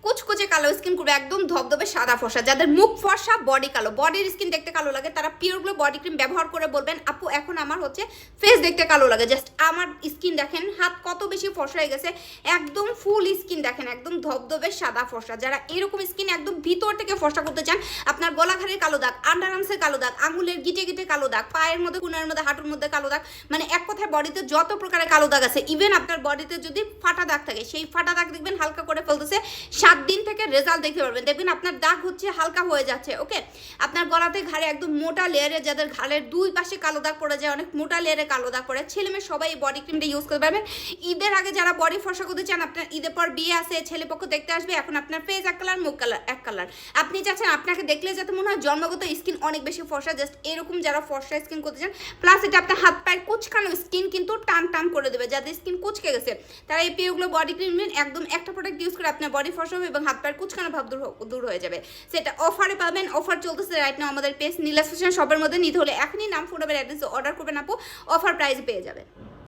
কুচকুচে কালো স্কিন করবে, একদম ধবধবে সাদা ফর্সা। যাদের মুখ ফর্সা, বডি কালো, বডির স্কিন দেখতে কালো লাগে, তারা পিওরগুলো বডি ক্রিম ব্যবহার করে বলবেন আপু এখন আমার হচ্ছে ফেস দেখতে কালো লাগে। জাস্ট আমার স্কিন দেখেন, হাত কত বেশি ফর্সা হয়ে গেছে, একদম ফুল স্কিন দেখেন, একদম ধবধবে সাদা ফর্সা। যারা এরকম স্কিন একদম ভিতর থেকে ফর্সা করতে চান, আপনার গলাঘাড়ের কালো দাগ, আন্ডারআর্মসের কালো দাগ, আঙুলের গিটে গিটে কালো দাগ, পায়ের মধ্যে, কোনার মধ্যে, হাঁটুর মধ্যে কালো দাগ, মানে এক কথায় বডিতে যত প্রকারের কালো দাগ আছে, ইভেন আপনার বডিতে যদি ফাটা দাগ থাকে, সেই ফাটা দাগ দেখবেন হালকা করে ফেলতেছে, 7 দিন থেকে রেজাল্ট দেখতে পারবেন। দেখবেন আপনার দাগ হচ্ছে হালকা হয়ে যাচ্ছে। ওকে, আপনার গলাতে ঘাড়ে একদম মোটা লেয়ারে, যাদের ঘাড়ের 2 পাশে কালো দাগ পড়ে যায়, অনেক মোটা লেয়ারে কালো দাগ পড়ে, ছেলে মেয়ে সবাই এই বডি ক্রিমটা ইউজ করতে পারবেন। ঈদের আগে যারা বডি ফর্সা করতে চান, আপনার ঈদের পর বিয়ে আছে, ছেলে পক্ষ দেখতে আসবে, এখন আপনার ফেস এক কালার, মুখ কালার এক কালার, আপনি চাচ্ছেন আপনাকে দেখলে যাতে মনে হয় জন্মগত স্কিন অনেক বেশি ফর্সা। জাস্ট এরকম যারা ফর্সা স্কিন করতে চান, প্লাস এটা আপনার হাত পায়ের কুচকানো স্কিন কিন্তু টান টান করে দেবে। যাদের স্কিন কুচকে গেছে তারা এই পিওগুলো বডি ক্রিম একদম একটা প্রোডাক্ট ইউজ করে আপনার বডি ফর্সা হবে এবং হাত পায়ের কুচকানো ভাব দূর হয়ে যাবে। সেটা অফারে পাবেন, অফার চলতেছে রাইট নাও আমাদের পেজ নীলাজ ফ্যাশন শপের মধ্যে। নিতে হলে এখনই নাম, ফোন নাম্বার, অ্যাড্রেস অর্ডার করবেন আপু, অফার প্রাইস পেয়ে যাবে।